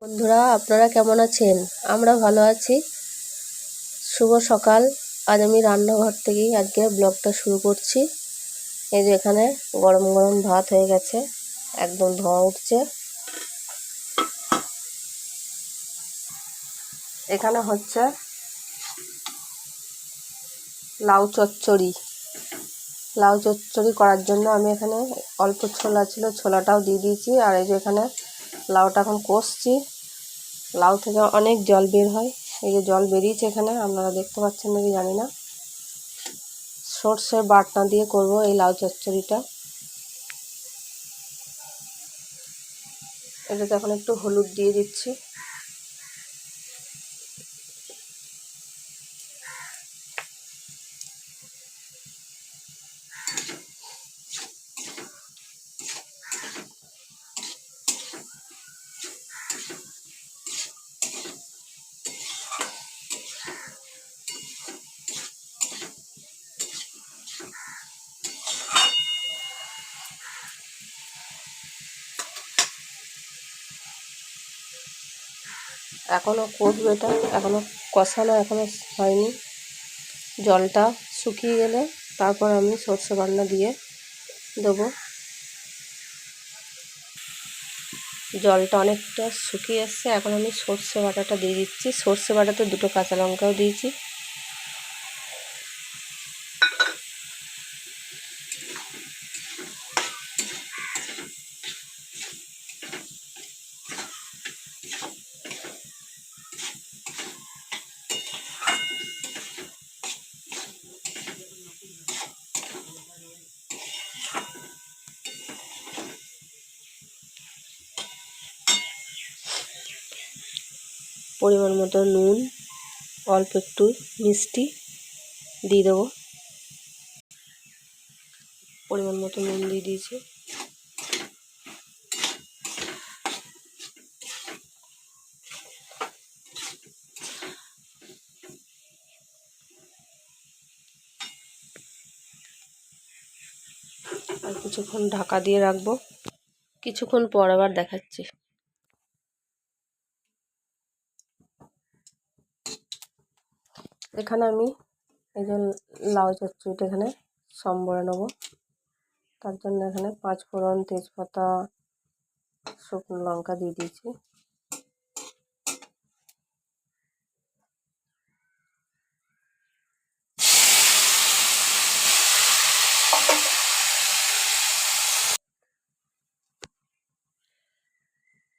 বন্ধুরা, আপনারা কেমন আছেন? আমরা ভালো আছি। শুভ সকাল। আজ আমি রান্নাঘর থেকেই আজকে ব্লগটা শুরু করছি। এই যে এখানে গরম গরম ভাত হয়ে গেছে, একদম ধোঁয়া উঠছে। এখানে হচ্ছে লাউ চচ্চড়ি। লাউ চচ্চড়ি করার জন্য আমি এখানে অল্প ছোলা ছিল, ছোলাটাও দিয়ে দিয়েছি। আর এই যে এখানে লাউটা এখন কষছি। লাউ থেকে অনেক জল বের হয়, এই যে জল বেরিয়েছে এখানে, আপনারা দেখতে পাচ্ছেন নাকি জানি না। সর্ষের বাটনা দিয়ে করব এই লাউ চচ্চড়িটা। এটাতে এখন একটু হলুদ দিয়ে দিচ্ছি। এখনও কষবে, এটা এখনও কষানো এখনও হয়নি। জলটা শুকিয়ে গেলে তারপর আমি সর্ষে বাটনা দিয়ে দেবো। জলটা অনেকটা শুকিয়ে এসছে, এখন আমি সর্ষে বাটাটা দিয়ে দিচ্ছি। সর্ষে বাটাতে দুটো কাঁচা লঙ্কাও দিয়েছি। পরিমাণ মতো নুন, অল্প একটু মিষ্টি দিয়ে দেবো। পরিমাণ মতো নুন দিয়ে দিয়েছি। আর কিছুক্ষণ ঢাকা দিয়ে রাখবো। কিছুক্ষণ পর আবার দেখাচ্ছি। এখানে আমি এই যে লাউ চচ্চড়িটা এখানে সম্বরে নেবো। তার জন্য এখানে 5 ফোড়ন, তেজপাতা, শুকনো লঙ্কা দিয়ে দিয়েছি।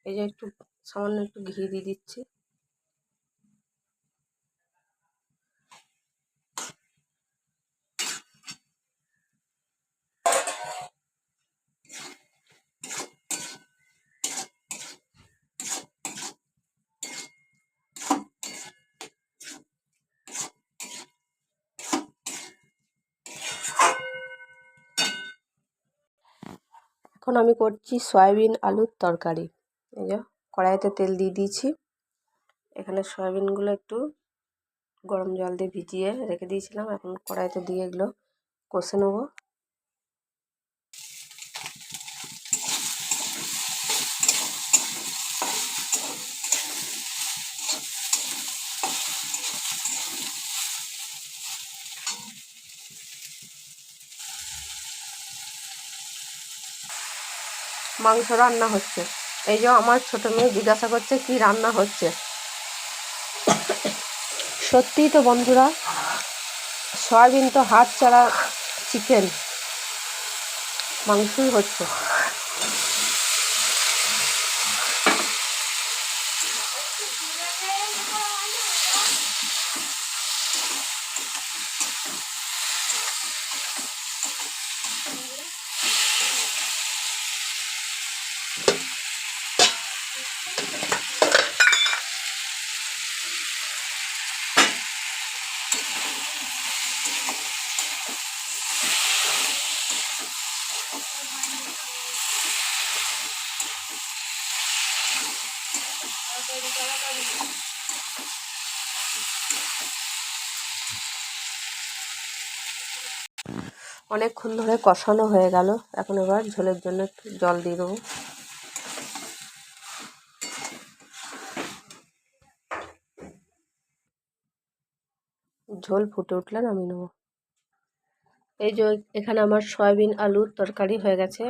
এই যে একটু সামান্য একটু ঘি দিয়ে দিচ্ছি। এখন আমি করছি সয়াবিন আলুর তরকারি। এই যে কড়াইতে তেল দিয়ে দিয়েছি। এখানে সয়াবিনগুলো একটু গরম জল দিয়ে ভিজিয়ে রেখে দিয়েছিলাম, এখন কড়াইতে দিয়ে এগুলো কষে নেবো। মাংস রান্না হচ্ছে। এই যে আমার ছোট মেয়ে জিজ্ঞাসা করছে কি রান্না হচ্ছে। সত্যিই তো বন্ধুরা, সয়াবিন তো হাত ছাড়া চিকেন, মাংসই হচ্ছে। অনেকক্ষণ ধরে কষানো হয়ে গেল, এখন এবার ঝোলের জন্য একটু জল দিয়ে দেবো। ঝোল ফুটে উঠলে নামিয়ে নেব। এই যে এখানে আমার সয়াবিন আলুর তরকারি হয়ে গেছে।